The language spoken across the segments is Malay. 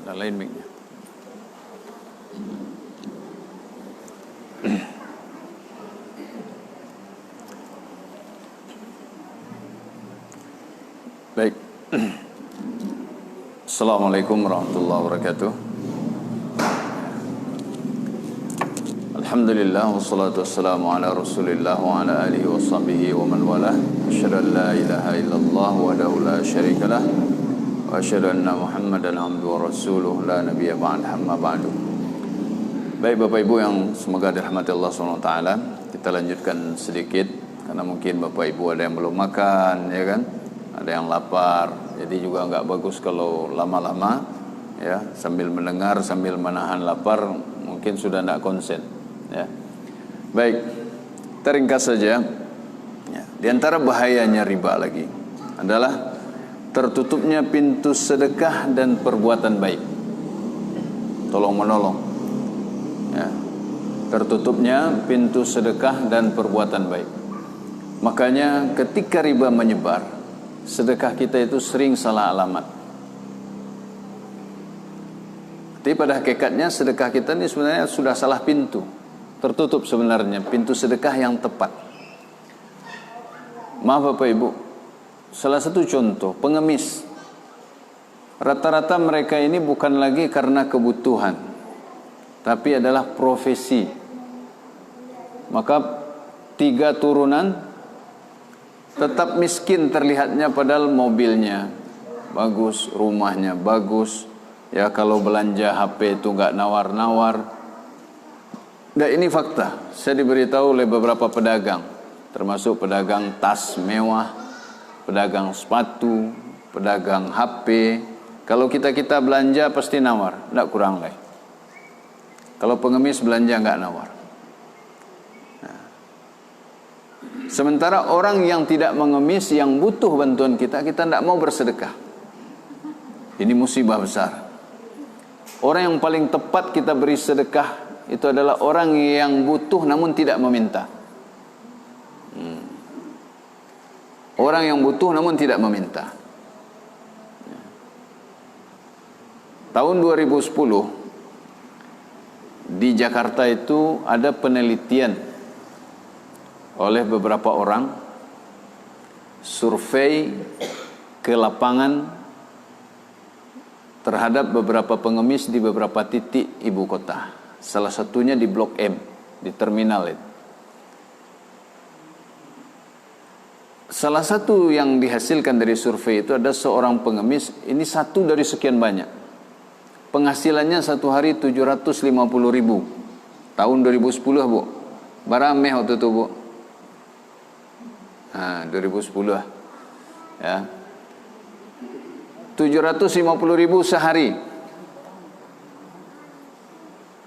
Dan lain mic-nya. Baik. Assalamualaikum warahmatullahi wabarakatuh. Alhamdulillah wassalatu wassalamu ala Rasulillah wa ala alihi wa sahbihi wa man walah. Asyhadu an la ilaha illallah wahdahu la syarikalah wa asyhadu anna Muhammadan abduhu wa rasuluh la nabiyya ba'd, amma ba'du. Baik Bapak Ibu yang semoga dirahmati Allah SWT, kita lanjutkan sedikit karena mungkin Bapak Ibu ada yang belum makan, ya kan? Ada yang lapar, jadi juga nggak bagus kalau lama-lama ya, sambil mendengar sambil menahan lapar, mungkin sudah tidak konsen ya. Baik, kita ringkas saja ya. Di antara bahayanya riba lagi adalah tertutupnya pintu sedekah dan perbuatan baik, tolong menolong ya. Tertutupnya pintu sedekah dan perbuatan baik. Makanya ketika riba menyebar, sedekah kita itu sering salah alamat. Tapi pada hakikatnya sedekah kita ini sebenarnya sudah salah pintu. Tertutup sebenarnya pintu sedekah yang tepat. Maaf Bapak Ibu, salah satu contoh, pengemis. Rata-rata mereka ini bukan lagi karena kebutuhan, tapi adalah profesi. Maka 3 turunan tetap miskin terlihatnya, padahal mobilnya bagus, rumahnya bagus ya, kalau belanja HP itu nggak nawar-nawar. Nah, ini fakta. Saya diberitahu oleh beberapa pedagang, termasuk pedagang tas mewah, pedagang sepatu, pedagang HP. Kalau kita belanja pasti nawar, nggak kurang lah. Kalau pengemis belanja nggak nawar. Sementara orang yang tidak mengemis, yang butuh bantuan kita tidak mau bersedekah. Ini musibah besar. Orang yang paling tepat kita beri sedekah itu adalah orang yang butuh namun tidak meminta. Orang yang butuh namun tidak meminta. Tahun 2010 di Jakarta itu ada penelitian oleh beberapa orang, survei ke lapangan terhadap beberapa pengemis di beberapa titik ibu kota. Salah satunya di Blok M, di terminal itu. Salah satu yang dihasilkan dari survei itu ada seorang pengemis, ini satu dari sekian banyak. Penghasilannya satu hari 750.000. Tahun 2010 Bu. Barameh waktu itu Bu. 2010 ya, 750.000 sehari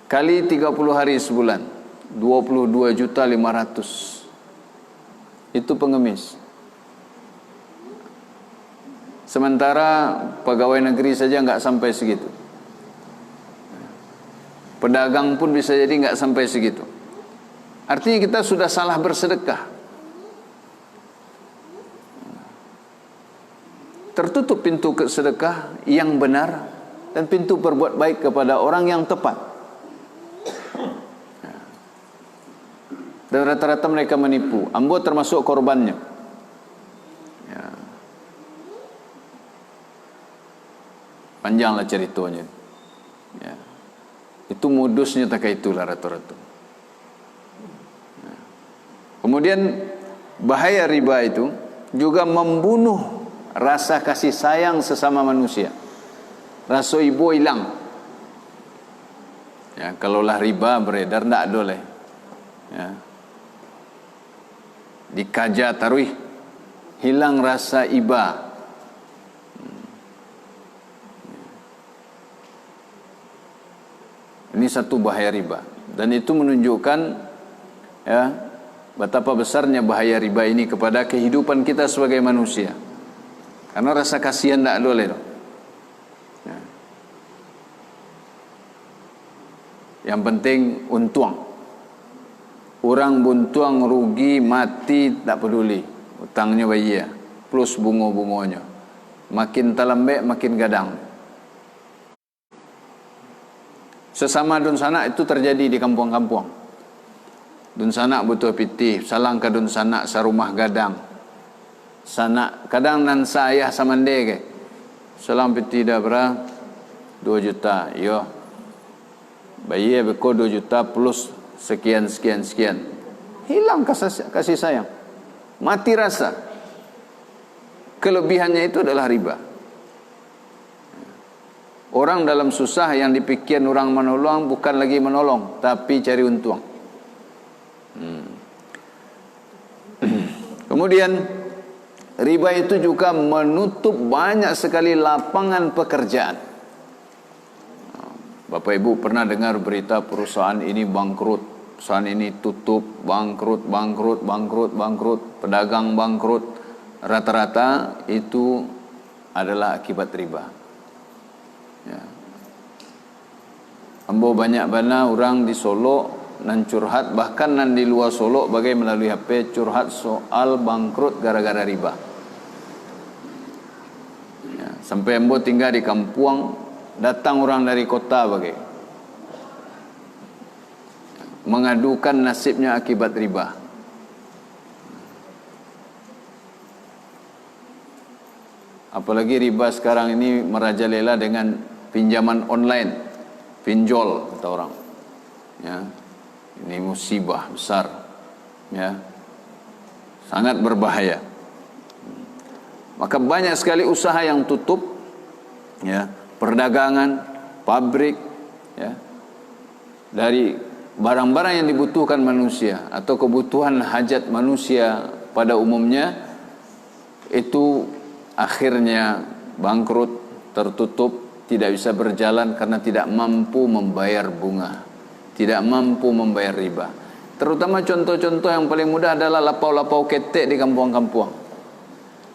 kali 30 hari sebulan, 22.500.000. Itu pengemis. Sementara pegawai negeri saja nggak sampai segitu. Pedagang pun bisa jadi nggak sampai segitu. Artinya kita sudah salah bersedekah. Tertutup pintu sedekah yang benar dan pintu berbuat baik kepada orang yang tepat. Dan rata-rata mereka menipu. Ambo termasuk korbannya. Ya. Panjanglah ceritanya. Ya. Itu modusnya tak kayak itulah rata-rata. Ya. Kemudian bahaya riba itu juga membunuh rasa kasih sayang sesama manusia. Rasa ibu hilang. Ya, kalaulah riba beredar tidak boleh. Ya. Dikaja taruh, hilang rasa iba. Ini satu bahaya riba, dan itu menunjukkan ya betapa besarnya bahaya riba ini kepada kehidupan kita sebagai manusia. Karena rasa kasihan tidak boleh. Ya. Yang penting untung. Orang buntuang rugi mati tak peduli, utangnya bayar plus bunga-bunganya. Makin talambek makin gadang. Sesama dun sanak itu terjadi di kampung-kampung. Dun sanak butuh pitih, salang ke dun sanak sarumah gadang. Sanak kadang nan saya samande ke. Salam pitih dah berapa? 2 juta. Yo. Bayi beko 2 juta plus sekian. Hilang kasih sayang. Mati rasa. Kelebihannya itu adalah riba. Orang dalam susah yang dipikir orang menolong bukan lagi menolong, tapi cari untung. Kemudian riba itu juga menutup banyak sekali lapangan pekerjaan. Bapak Ibu pernah dengar berita perusahaan ini bangkrut, perusahaan ini tutup, bangkrut, pedagang bangkrut. Rata-rata itu adalah akibat riba. Ya. Ambo banyak bana orang di Solo nan curhat, bahkan nan di luar Solo bagai melalui HP curhat soal bangkrut gara-gara riba. Ya. Sampai ambo tinggal di kampung, datang orang dari kota bagai mengadukan nasibnya akibat riba. Apalagi riba sekarang ini merajalela dengan pinjaman online, pinjol kata orang. Ya. Ini musibah besar. Ya. Sangat berbahaya. Maka banyak sekali usaha yang tutup, ya, perdagangan, pabrik, ya. Dari barang-barang yang dibutuhkan manusia atau kebutuhan hajat manusia pada umumnya itu akhirnya bangkrut, tertutup, tidak bisa berjalan karena tidak mampu membayar bunga, tidak mampu membayar riba. Terutama contoh-contoh yang paling mudah adalah lapau-lapau ketek di kampung-kampung.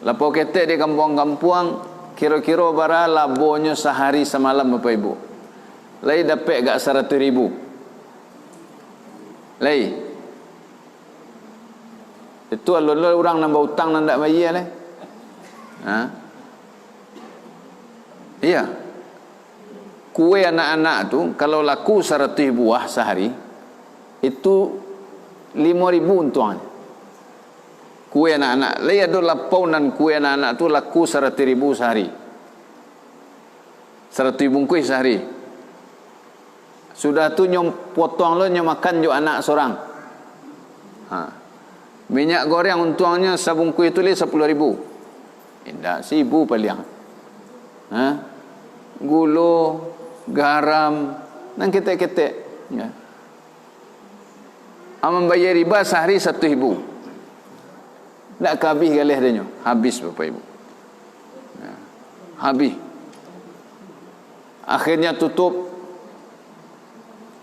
Lapau ketek di kampung-kampung kira-kira bara labonya sehari semalam Bapak Ibu. Lai dapat gak 100,000. Lai. Itu alun-alun orang nambah utang nanda bayar lah. Iya. Kue anak-anak tu kalau laku 100 buah sehari itu 5,000 untuannya. Kue anak-anak, lai ada lapaunan kue anak-anak tu laku 100,000 sehari. 100 bungkus sehari. Sudah tu nyom potong lo nyom makan jo anak seorang. Minyak goreng untuannya sabungkus itu 10,000. Indah 1,000 paling. Gula, garam, dan ketek-ketek. Ya. Aman bayar riba sehari 1,000. Tak habis galih dia. Habis Bapak Ibu. Ya. Habis. Akhirnya tutup.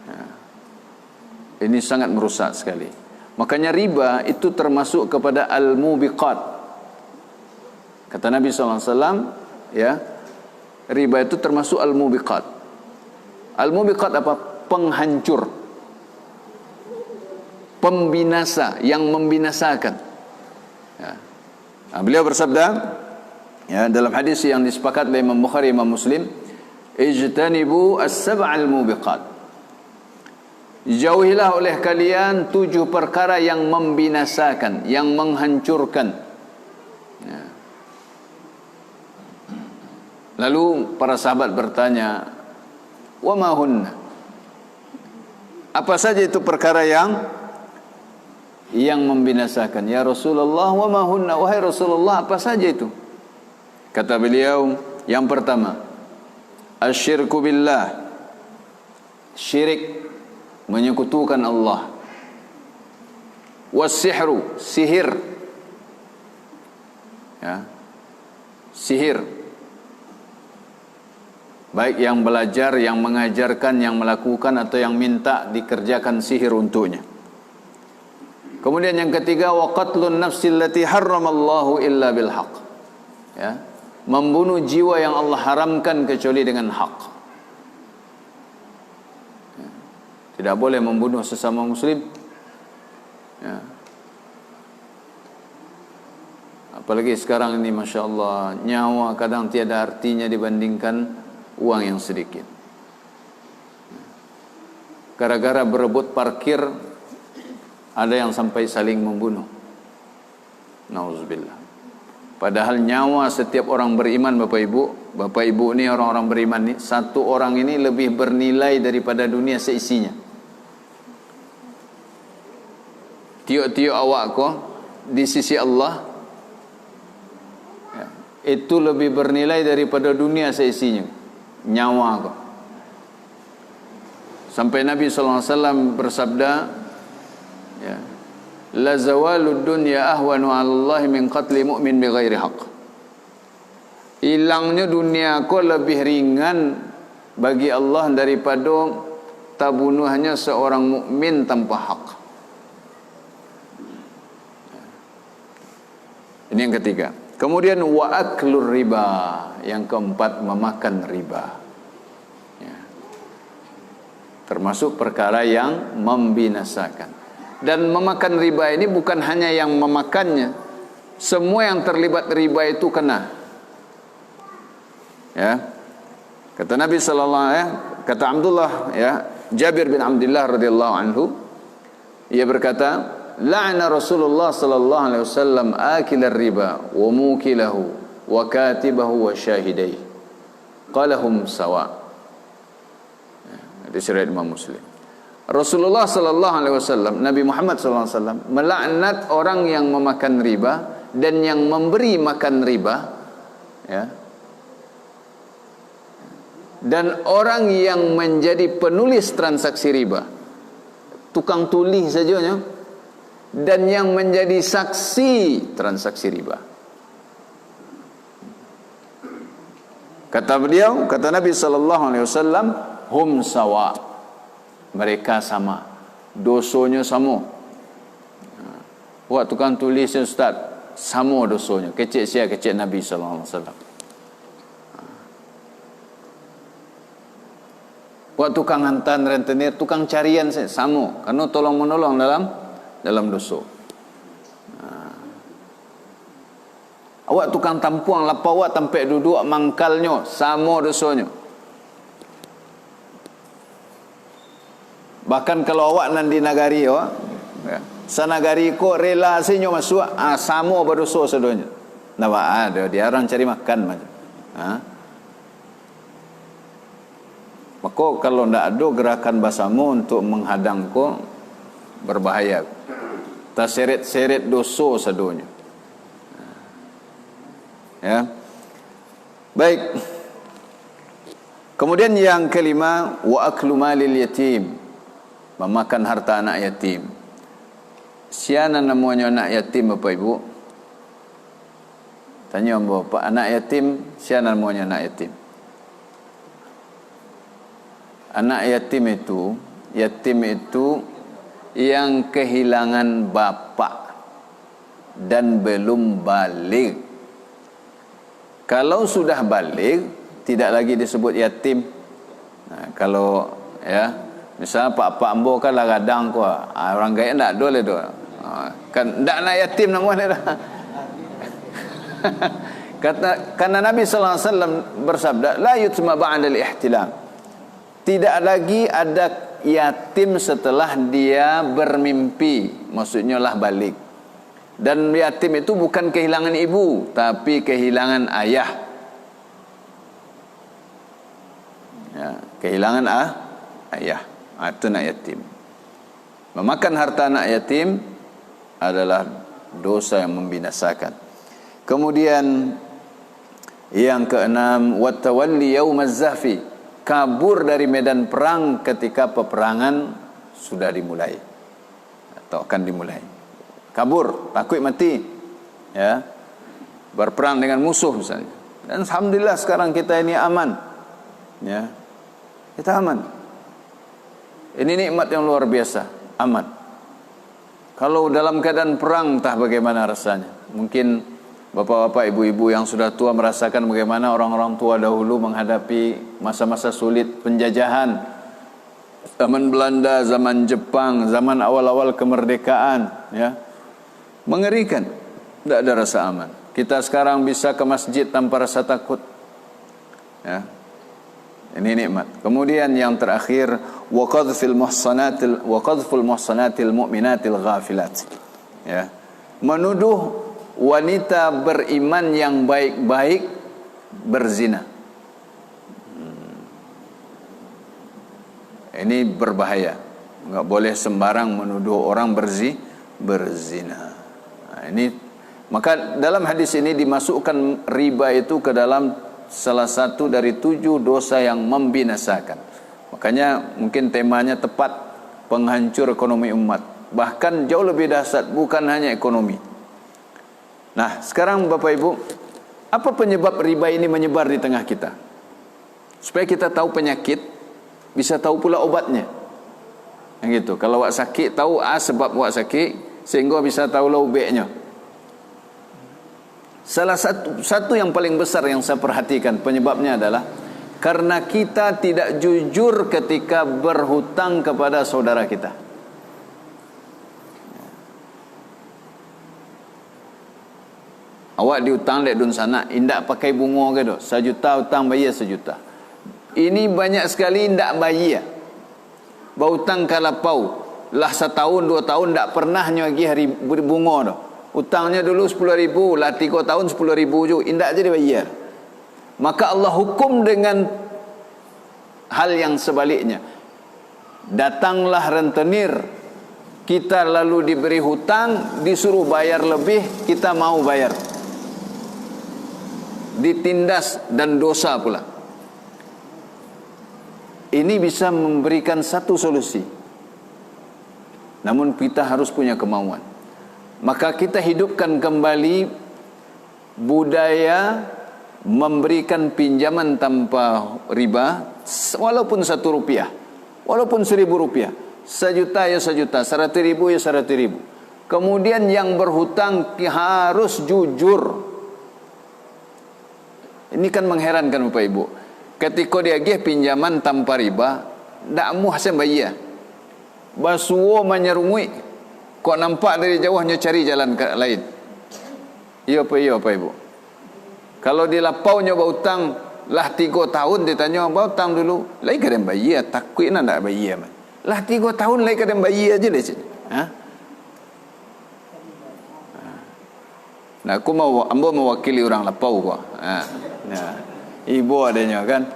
Ya. Ini sangat merusak sekali. Makanya riba itu termasuk kepada al-mubiqat. Kata Nabi SAW, ya, riba itu termasuk al-mubiqat. Al-mubiqat apa? Penghancur, pembinasa, yang membinasakan. Ya. Nah, beliau bersabda, ya, dalam hadis yang disepakati oleh Imam Bukhari, Imam Muslim, ijtanibu as-sab'al mubiqat. Jauhilah oleh kalian 7 perkara yang membinasakan, yang menghancurkan. Ya. Lalu para sahabat bertanya, wa ma hunna? Apa saja itu perkara yang membinasakan? Ya Rasulullah, wa ma hunna? Wahai Rasulullah, apa saja itu? Kata beliau, yang pertama, asyirku billah, syirik, menyekutukan Allah. Was-sihru, sihir. Ya. Sihir. Baik yang belajar, yang mengajarkan, yang melakukan atau yang minta dikerjakan sihir untuknya. Kemudian yang ketiga, wa qatlun nafsil lati harramallahu illa bil haqq. Ya. Membunuh jiwa yang Allah haramkan kecuali dengan hak. Ya. Tidak boleh membunuh sesama muslim. Ya. Apalagi sekarang ini Masya Allah, nyawa kadang tiada artinya dibandingkan uang yang sedikit. gara-gara berebut parkir ada yang sampai saling membunuh. Nauzubillah. Padahal nyawa setiap orang beriman, Bapak Ibu ni orang-orang beriman ni, satu orang ini lebih bernilai daripada dunia seisinya. Tiuk-tiuk awak ko di sisi Allah ya, itu lebih bernilai daripada dunia seisinya, nyawa ko. Sampai Nabi SAW bersabda, ya, la zawalud dunya ahwanu 'ala Allah min qatli mu'min bighairi haqq. Hilangnya dunia ko lebih ringan bagi Allah daripada tabunuhnya seorang mukmin tanpa hak. Ini yang ketiga. Kemudian wa aklur riba, yang keempat memakan riba. Ya. Termasuk perkara yang membinasakan. Dan memakan riba ini bukan hanya yang memakannya, semua yang terlibat riba itu kena. Ya, kata Nabi sallallahu alaihi wasallam, kata Abdullah, ya, Jabir bin Abdullah radhiyallahu anhu, ia berkata, la'ana Rasulullah sallallahu alaihi wasallam akilar riba wa mukilahu wa katibahu wa syahidai qalahum sawa. Hadis riwayat Imam Muslim. Rasulullah sallallahu alaihi wasallam, Nabi Muhammad sallallahu alaihi wasallam melaknat orang yang memakan riba dan yang memberi makan riba, ya. Dan orang yang menjadi penulis transaksi riba, tukang tulis sajanya, dan yang menjadi saksi transaksi riba. Kata beliau, kata Nabi sallallahu alaihi wasallam, hum sawa, mereka sama, dosonya sama. Buat tukang tulisnya ustaz, sama dosonya, kecil sia kecil Nabi sallallahu alaihi wasallam. Buat tukang hantar rentenir, tukang carian sama, karena tolong menolong dalam dosa. Awak tukang tampuang lapa awak sampai duduk mangkalnya, sama dosanya. Bahkan kalau awak nan di nagari awak, ya, sanagari ko relasinya masuk, sama berdosa sedonya. Nampak ada dia orang cari makan macam. Maka kalau tidak ada gerakan basamu untuk menghadang ko, berbahaya. Tak seret-seret dosa sedonya. Ya. Baik. Kemudian yang kelima, wa aklu malil yatim, memakan harta anak yatim. Siapa namanya anak yatim Bapak Ibu? Tanya Bapak, anak yatim, siapa namanya anak yatim? Anak yatim itu yang kehilangan bapa dan belum balik. Kalau sudah balik, tidak lagi disebut yatim. Kalau ya, misalnya pak ambo kan lah kadang ko, orang kaya ndak boleh do. Kan ndak anak yatim namanya dah. Karena Nabi sallallahu alaihi wasallam bersabda, la yutma ba'da al-ihtilam. Tidak lagi ada yatim setelah dia bermimpi, maksudnya lah balik. Dan yatim itu bukan kehilangan ibu, tapi kehilangan ayah. Ya, kehilangan ayah. Itu anak yatim. Memakan harta anak yatim adalah dosa yang membinasakan. Kemudian yang keenam, wa tawalli yaumaz zahfi, kabur dari medan perang ketika peperangan sudah dimulai atau akan dimulai. Kabur, takut mati, ya, berperang dengan musuh misalnya. Dan alhamdulillah sekarang kita ini aman, ya, kita aman. Ini nikmat yang luar biasa, aman. Kalau dalam keadaan perang, entah bagaimana rasanya. Mungkin bapak-bapak, ibu-ibu yang sudah tua merasakan bagaimana orang-orang tua dahulu menghadapi masa-masa sulit penjajahan. Zaman Belanda, zaman Jepang, zaman awal-awal kemerdekaan, ya. Mengerikan. Tidak ada rasa aman. Kita sekarang bisa ke masjid tanpa rasa takut. Ya. Ini nikmat. Kemudian yang terakhir, wa qadhful muhsanatil mu'minatil ghafilat. Ya. Menuduh wanita beriman yang baik-baik berzina. Ini berbahaya. Enggak boleh sembarang menuduh orang berzina. Nah, ini maka dalam hadis ini dimasukkan riba itu ke dalam salah satu dari 7 dosa yang membinasakan. Makanya mungkin temanya tepat, penghancur ekonomi umat. Bahkan jauh lebih dahsyat, bukan hanya ekonomi. Nah, sekarang Bapak Ibu, apa penyebab riba ini menyebar di tengah kita? Supaya kita tahu penyakit, bisa tahu pula obatnya. Yang gitu. Kalau awak sakit, tahu sebab awak sakit, sehingga bisa tahu B-nya. Salah satu yang paling besar yang saya perhatikan penyebabnya adalah karena kita tidak jujur ketika berhutang kepada saudara kita. Awak diutang dek dun sana, indak pakai bunga ke do? 1 juta hutang bayar 1 juta. Ini banyak sekali indak bayar. Berhutang kalapau lah 1 tahun 2 tahun ndak pernah nyagi hari bunga do. Utangnya dulu 10.000, lah 3 tahun 10.000 juga, indak jadi bayar. Maka Allah hukum dengan hal yang sebaliknya. Datanglah rentenir, kita lalu diberi hutang, disuruh bayar lebih, kita mau bayar. Ditindas dan dosa pula. Ini bisa memberikan satu solusi. Namun kita harus punya kemauan. Maka kita hidupkan kembali budaya memberikan pinjaman tanpa riba, walaupun 1 rupiah, walaupun 1.000 rupiah, 1 juta ya 1 juta, 100.000 ya 100.000. Kemudian yang berhutang harus jujur. Ini kan mengherankan Bapak Ibu. Ketika dia agih pinjaman tanpa riba, tak muh hasil bayar. Basuo menyerumui. Kok nampak dari jauhnya cari jalan ke lain. Iya apa Ibu? Kalau di lapau nyoba utang lah 3 tahun ditanya utang dulu, lai kadang bayar, takut nak tak bayar. Lah 3 tahun lai kadang bayar aja deh. Ha? Nah, aku ambo mewakili orang lapau gua. Nah, ibu adanya kan.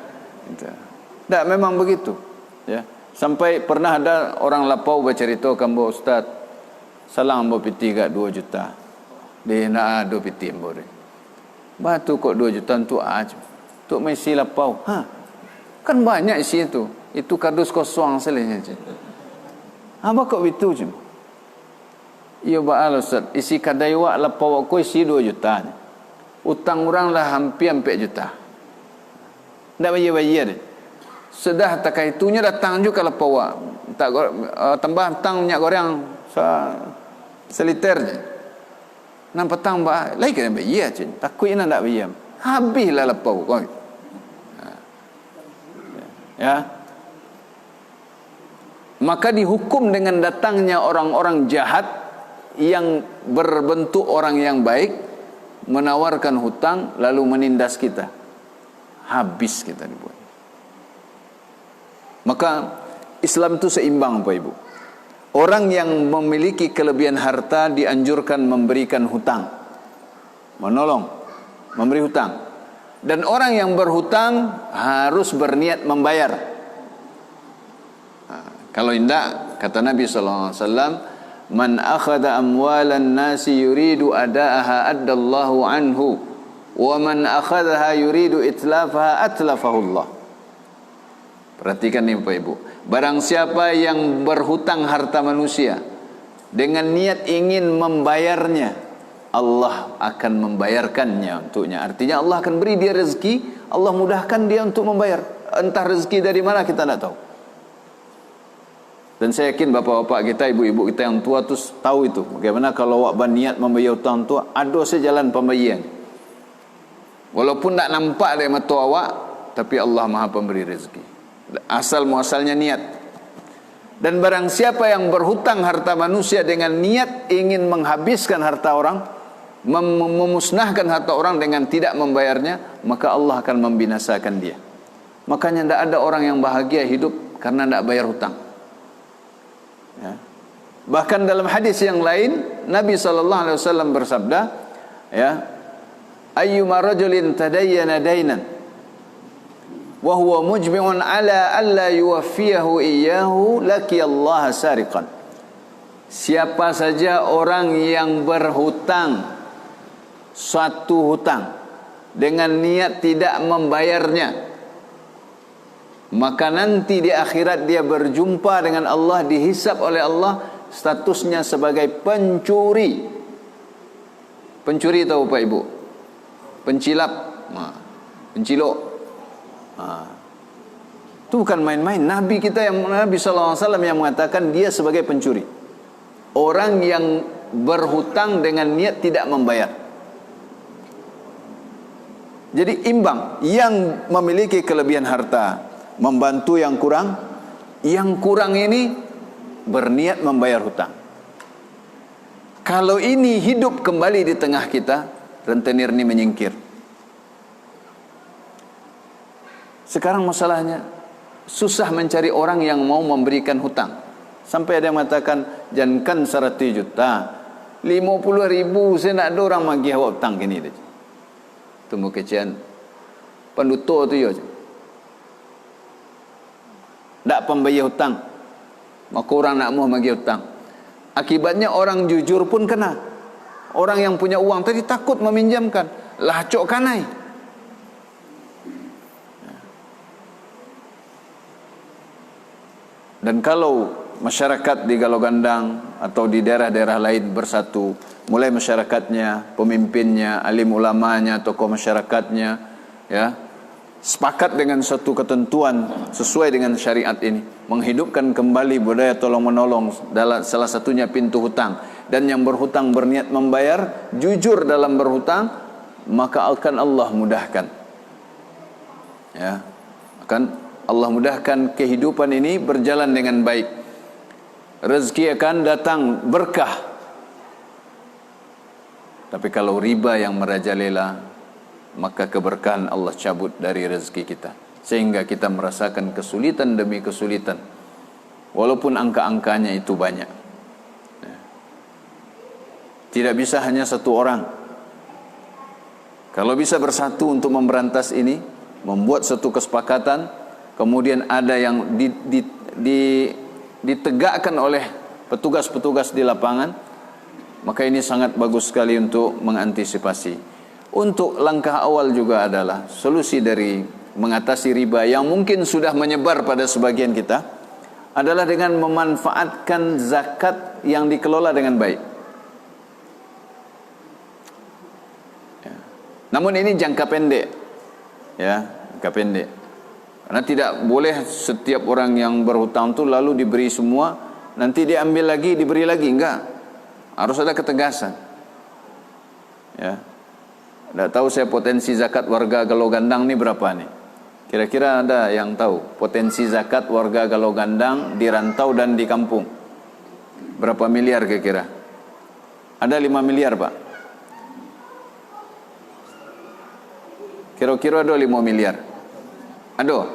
Tak memang begitu. Ya. Sampai pernah ada orang lapau bercerita kambo Ustaz, salang ambo piti kat 2 juta. Dia nak ada piti ambo ni. Batu kok 2 juta tu aja. Tu mesti lapau. Kan banyak isi itu. Itu kardus kosong selesai je. Apa kok itu je? Iya baal Ustaz. Isi kadai wak lapau aku isi 2 juta. Utang orang lah hampir 4 juta. Tak bayar-bayar dia. Sedah tak itunya datang juga lapau wak. Tak tambah tang minyak goreng seliter je. Nam petang ba, lai kena bayar je. Takut nak tak bayar. Habislah lapau kau. Ya. Maka dihukum dengan datangnya orang-orang jahat yang berbentuk orang yang baik, menawarkan hutang lalu menindas kita. Habis kita dibuat. Maka Islam itu seimbang Bapak Ibu. Orang yang memiliki kelebihan harta dianjurkan memberikan hutang, menolong, memberi hutang. Dan orang yang berhutang harus berniat membayar. Kalau tidak, kata Nabi SAW, man akhadha amwalan nasi yuridu ada'aha addallahu anhu, wa man akhadhaha yuridu itlafaha atlafahu Allah. Perhatikan nih Bapak Ibu. Barang siapa yang berhutang harta manusia dengan niat ingin membayarnya, Allah akan membayarkannya untuknya. Artinya Allah akan beri dia rezeki, Allah mudahkan dia untuk membayar. Entah rezeki dari mana kita tidak tahu. Dan saya yakin bapak-bapak kita, ibu-ibu kita yang tua tu tahu itu. Bagaimana kalau awak berniat membayar hutang tu, ada sejalan pembayaran. Walaupun tak nampak dari mata awak, tapi Allah Maha Pemberi rezeki. Asal muasalnya niat. Dan barang siapa yang berhutang harta manusia dengan niat ingin menghabiskan harta orang, memusnahkan harta orang dengan tidak membayarnya, maka Allah akan membinasakan dia. Makanya tidak ada orang yang bahagia hidup karena tidak bayar hutang. Ya. Bahkan dalam hadis yang lain Nabi SAW bersabda, ya, ayyuma rajulin tadayyana dainan wa huwa mujmi'un ala alla yuwaffiyahu iyyahu laqiyallaha sariqan. Siapa saja orang yang berhutang suatu hutang dengan niat tidak membayarnya, maka nanti di akhirat dia berjumpa dengan Allah, dihisab oleh Allah, statusnya sebagai pencuri. Pencuri tahu Pak Ibu? Pencilap, pencilok. Itu bukan main-main. Nabi SAW yang mengatakan dia sebagai pencuri. Orang yang berhutang dengan niat tidak membayar. Jadi imbang. Yang memiliki kelebihan harta membantu yang kurang. Yang kurang ini berniat membayar hutang. Kalau ini hidup kembali di tengah kita, rentenir ini menyingkir. Sekarang masalahnya susah mencari orang yang mau memberikan hutang. Sampai ada yang mengatakan, jangan 100 juta, 50.000 saya nak ada orang magih hutang gini dia. Temu kecian penduto tu yo. Tak pembayar hutang, maka orang nak mau bagi hutang. Akibatnya orang jujur pun kena. Orang yang punya uang tadi takut meminjamkan, lah cok kanai. Dan kalau masyarakat di Galau Gandang atau di daerah-daerah lain bersatu, mulai masyarakatnya, pemimpinnya, alim ulamanya, tokoh masyarakatnya, ya, sepakat dengan satu ketentuan sesuai dengan syariat ini, menghidupkan kembali budaya tolong-menolong, dalam salah satunya pintu hutang, dan yang berhutang berniat membayar, jujur dalam berhutang, maka akan Allah mudahkan, ya, akan Allah mudahkan kehidupan ini berjalan dengan baik. Rezeki akan datang berkah. Tapi kalau riba yang merajalela, maka keberkahan Allah cabut dari rezeki kita, sehingga kita merasakan kesulitan demi kesulitan, walaupun angka-angkanya itu banyak. Tidak bisa hanya satu orang. Kalau bisa bersatu untuk memberantas ini, membuat satu kesepakatan, kemudian ada yang ditegakkan oleh petugas-petugas di lapangan, maka ini sangat bagus sekali untuk mengantisipasi. Untuk langkah awal juga adalah solusi dari mengatasi riba yang mungkin sudah menyebar pada sebagian kita, adalah dengan memanfaatkan zakat yang dikelola dengan baik. Ya. Namun ini jangka pendek, ya, jangka pendek. Karena tidak boleh setiap orang yang berhutang itu lalu diberi semua, nanti dia ambil lagi, diberi lagi. Enggak. Harus ada ketegasan. Ya. Tidak tahu saya potensi zakat warga Galau Gandang ini berapa nih? Kira-kira ada yang tahu potensi zakat warga Galau Gandang di rantau dan di kampung? Berapa miliar kira-kira? Ada 5 miliar Pak? Kira-kira ada 5 miliar? Aduh,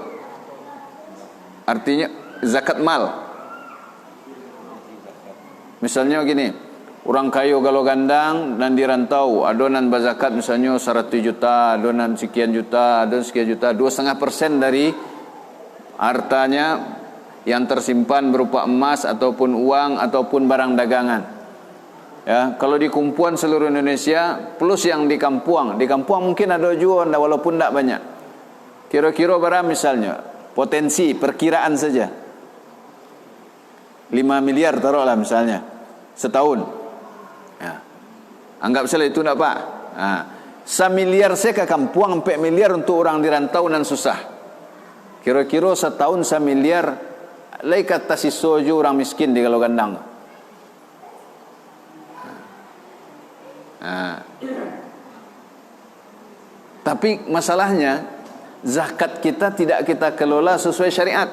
artinya zakat mal. Misalnya gini, orang kayu Galau Gandang dan di rantau, adonan berzakat misalnya 100 juta, adonan sekian juta, adonan sekian juta, 2,5% dari hartanya yang tersimpan berupa emas ataupun uang ataupun barang dagangan. Ya, kalau di kumpulan seluruh Indonesia plus yang di kampung mungkin ada juga walaupun tidak banyak. Kira-kira berapa misalnya? Potensi, perkiraan saja 5 miliar taruhlah misalnya setahun. Ya. Anggap saja itu enggak Pak. Nah, 1 miliar saya ke kampung, 4 miliar untuk orang di rantau dan susah. Kira-kira setahun 1 miliar lai kata si soju orang miskin di Galau Gandang. Nah. Tapi masalahnya zakat kita tidak kita kelola sesuai syariat.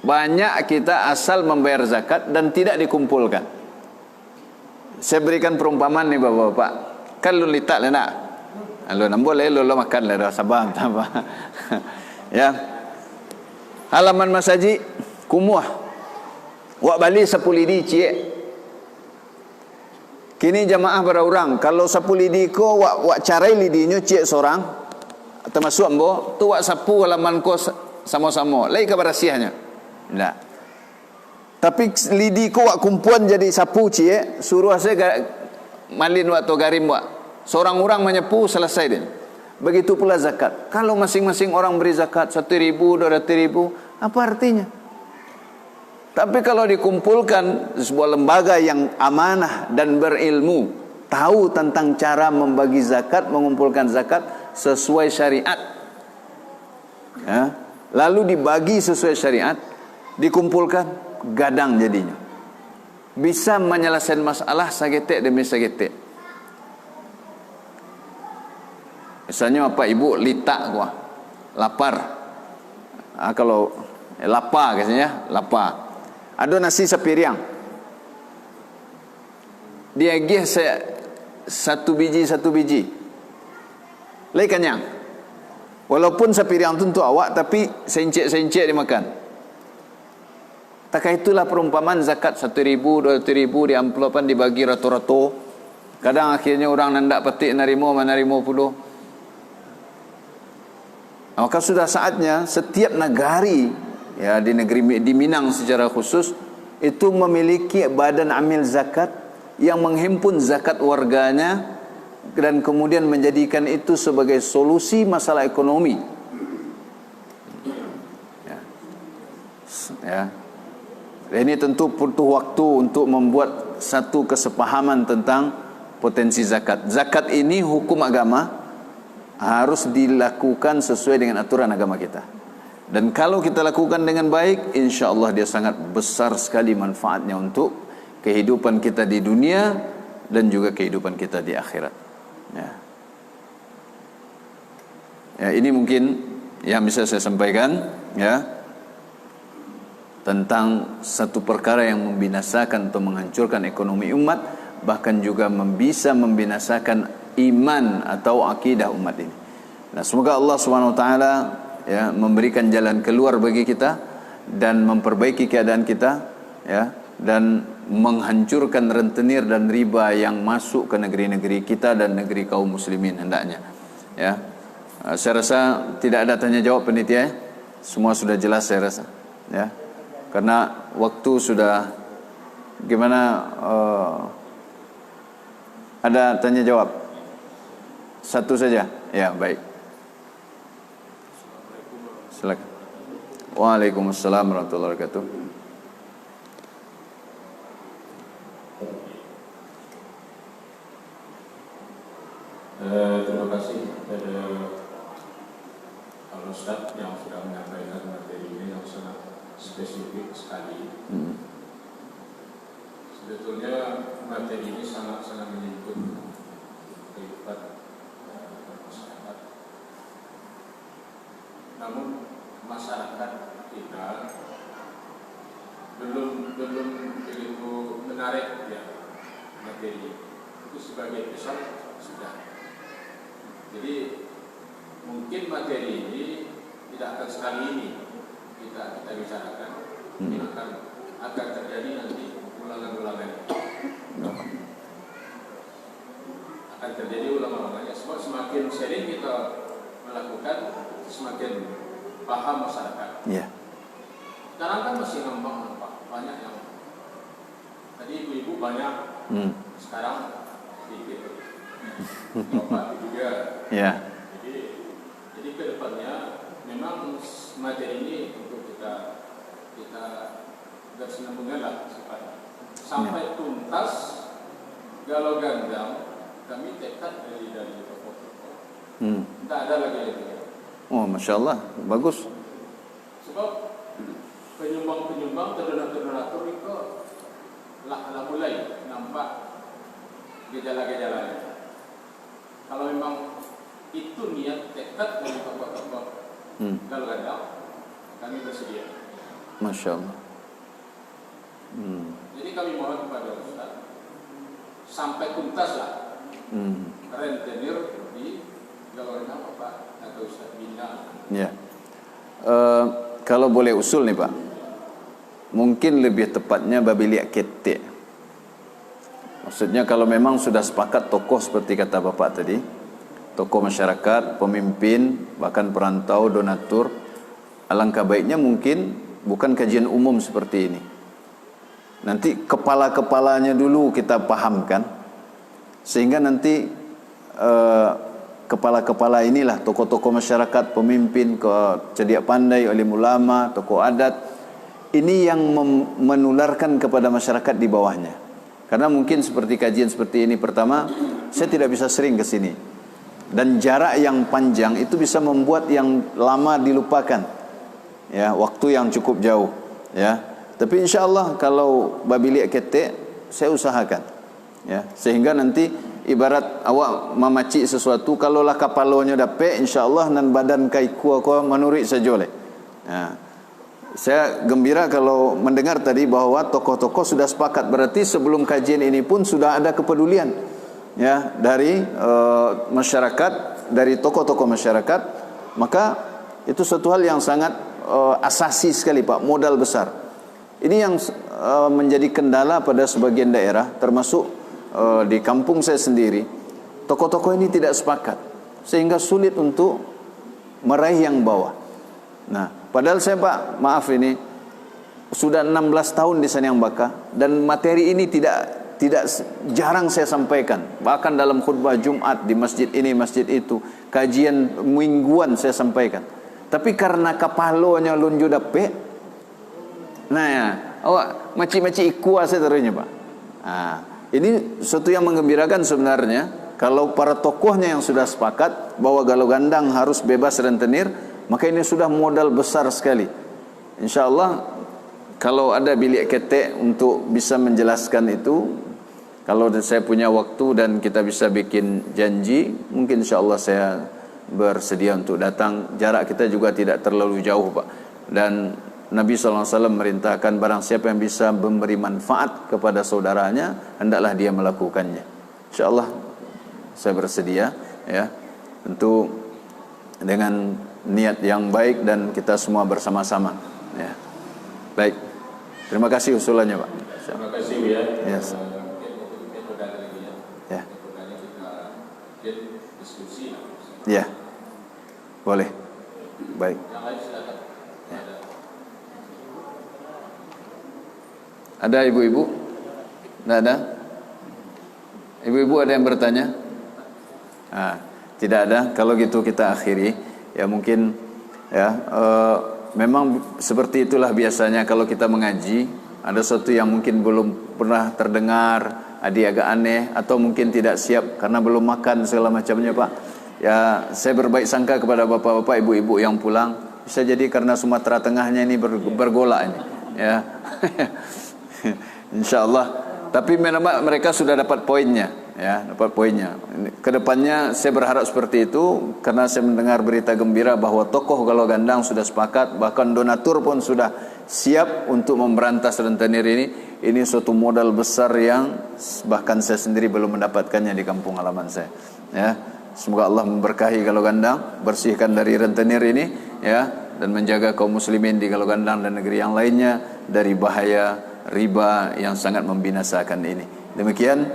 Banyak kita asal membayar zakat dan tidak dikumpulkan. Saya berikan perumpamaan nih Bapak-bapak. Kan lu litak lah nak. Lo nak boleh lo makan lah sabar apa. Ya. Halaman masaji kumuah. Wak bali 10 lidi cik. Kini jamaah berorang, kalau 10 lidi ko wak carai lidinya cik seorang termasuk ambo tu wak sapu halaman ko sama-sama. Lai kabar rahsianya. Enggak. Tapi lidi ko wak kumpuan jadi sapu cik, suruh saya malin wak to garim wak. Seorang orang menyapu selesai dia. Begitu pula zakat. Kalau masing-masing orang beri zakat 1.000, 200.000, apa artinya? Tapi kalau dikumpulkan sebuah lembaga yang amanah dan berilmu, tahu tentang cara membagi zakat, mengumpulkan zakat sesuai syariat, ya, lalu dibagi sesuai syariat, dikumpulkan, gadang jadinya. Bisa menyelesaikan masalah sagetek demi sagetek. Misalnya apa, ibu litak gua lapar, kalau lapar katanya, lapar. Ada nasi sepiriang, dia gih saya satu biji, lai kenyang. Walaupun sepiriang tu untuk awak, tapi sencik dimakan. Tak itulah perumpamaan zakat 1.000, 200.000 di amplopan dibagi rato-rato. Kadang akhirnya orang nandak petik narimo puluh. Maka sudah saatnya setiap negari, ya, di negeri di Minang secara khusus itu memiliki badan amil zakat yang menghimpun zakat warganya dan kemudian menjadikan itu sebagai solusi masalah ekonomi. Ya. Ini tentu butuh waktu untuk membuat satu kesepahaman tentang potensi zakat. Zakat ini hukum agama harus dilakukan sesuai dengan aturan agama kita. Dan kalau kita lakukan dengan baik, insya Allah dia sangat besar sekali manfaatnya untuk kehidupan kita di dunia dan juga kehidupan kita di akhirat. Ya. Ya, ini mungkin yang bisa saya sampaikan, ya, tentang satu perkara yang membinasakan atau menghancurkan ekonomi umat, bahkan juga bisa membinasakan iman atau akidah umat ini. Nah, semoga Allah Subhanahu wa taala, ya, memberikan jalan keluar bagi kita dan memperbaiki keadaan kita, ya, dan menghancurkan rentenir dan riba yang masuk ke negeri-negeri kita dan negeri kaum muslimin hendaknya. Ya, saya rasa tidak ada tanya jawab panitia, semua sudah jelas saya rasa, ya, karena waktu sudah gimana. Ada tanya jawab satu saja, ya, baik. Silakan. Waalaikumsalam warahmatullahi wabarakatuh. Terima kasih kepada Pak Ustaz yang sudah menyampaikan materi ini yang sangat spesifik sekali. Sebetulnya materi ini sangat-sangat menyangkut kehidupan masyarakat. Namun masyarakat kita belum begitu menarik, ya, materi itu sebagai besar sudah. Jadi mungkin materi ini tidak akan sekali ini kita bicarakan, mungkin akan terjadi nanti ulangan-ulangan. Akan terjadi ulangan-ulangannya. Sebab semakin sering kita melakukan, semakin paham masyarakat. Yeah. Sekarang kan masih nampak banyak yang tadi ibu-ibu banyak, sekarang sedikit. Bapak juga. Yeah. Jadi ke depannya memang materi ini untuk kita bersenambungan lah sampai tuntas. Galau gandam kami tekad dari tokoh-tokoh. Tidak ada lagi itu. Oh, masya Allah, bagus. Sebab penyumbang-penyumbang terdonatur itu lah mulai nampak gejala-gejalanya. Kalau memang itu niat tekad dari tokoh-tokoh galau gandam, kami bersedia. Masya Allah. Jadi kami mohon kepada Ustaz sampai tuntas lah rentenir di Ya. Kalau boleh usul nih Pak, mungkin lebih tepatnya babiliak ketek. Maksudnya kalau memang sudah sepakat tokoh seperti kata Bapak tadi, tokoh masyarakat, pemimpin, bahkan perantau, donatur, alangkah baiknya mungkin bukan kajian umum seperti ini. Nanti kepala-kepalanya dulu kita pahamkan, sehingga nanti kepala-kepala inilah tokoh-tokoh masyarakat, pemimpin, cerdik pandai, alim ulama, tokoh adat, ini yang menularkan kepada masyarakat di bawahnya. Karena mungkin seperti kajian seperti ini, pertama saya tidak bisa sering ke sini, dan jarak yang panjang itu bisa membuat yang lama dilupakan, ya, waktu yang cukup jauh, ya. Tapi insya Allah kalau babiliak ketek saya usahakan, ya, sehingga nanti ibarat awak memaci sesuatu, kalaulah kapalonya dapat, insya Allah nan badan kaiku aku menuri sajole. Nah, saya gembira kalau mendengar tadi bahwa tokoh-tokoh sudah sepakat, berarti sebelum kajian ini pun sudah ada kepedulian, ya, dari masyarakat, dari tokoh-tokoh masyarakat. Maka itu suatu hal yang sangat asasi sekali Pak, modal besar. Ini yang menjadi kendala pada sebagian daerah, termasuk di kampung saya sendiri. Tokoh-tokoh ini tidak sepakat, sehingga sulit untuk meraih yang bawah. Nah, padahal saya Pak, maaf ini sudah 16 tahun di Sanyang Baka, dan materi ini tidak jarang saya sampaikan. Bahkan dalam khutbah Jumat di masjid ini, masjid itu, kajian mingguan saya sampaikan. Tapi karena kapalonya lunju dape, nah ya, awak maci-maci ikuasa terunya Pak. Nah, ini sesuatu yang menggembirakan sebenarnya. Kalau para tokohnya yang sudah sepakat bahwa Galau Gandang harus bebas rentenir, maka ini sudah modal besar sekali. Insya Allah kalau ada bilik ketek untuk bisa menjelaskan itu, kalau saya punya waktu dan kita bisa bikin janji, mungkin insya Allah saya bersedia untuk datang. Jarak kita juga tidak terlalu jauh Pak. Dan Nabi SAW merintahkan barang siapa yang bisa memberi manfaat kepada saudaranya, hendaklah dia melakukannya. InsyaAllah saya bersedia, ya, tentu dengan niat yang baik dan kita semua bersama-sama, ya. Baik, terima kasih usulannya Pak. Terima kasih ya. Yes. Ya. Diskusi. Ya, boleh. Baik. Ada ibu-ibu? Tidak ada? Ibu-ibu ada yang bertanya? Tidak ada. Kalau gitu kita akhiri. Ya mungkin, ya, memang seperti itulah biasanya kalau kita mengaji. Ada sesuatu yang mungkin belum pernah terdengar, ada agak aneh, atau mungkin tidak siap karena belum makan segala macamnya Pak. Ya, saya berbaik sangka kepada bapak-bapak, ibu-ibu yang pulang. Bisa jadi karena Sumatera Tengahnya ini bergolak ini, ya. Insya Allah. Tapi mereka sudah dapat poinnya, ya, dapat poinnya. Kedepannya saya berharap seperti itu, karena saya mendengar berita gembira bahwa tokoh Galau Gandang sudah sepakat, bahkan donatur pun sudah siap untuk memberantas rentenir ini. Ini suatu modal besar yang bahkan saya sendiri belum mendapatkannya di kampung halaman saya, ya. Semoga Allah memberkahi Galau Gandang, bersihkan dari rentenir ini, ya, dan menjaga kaum muslimin di Galau Gandang dan negeri yang lainnya dari bahaya riba yang sangat membinasakan ini. Demikian,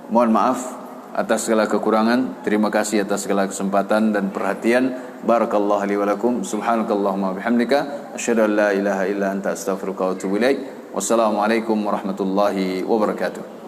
mohon maaf atas segala kekurangan. Terima kasih atas segala kesempatan dan perhatian. Barakallahu li wa lakum. Subhanakallahumma bihamdika asyhadu an la ilaha illa anta astaghfiruka wa atubu ilaik. Wassalamualaikum warahmatullahi wabarakatuh.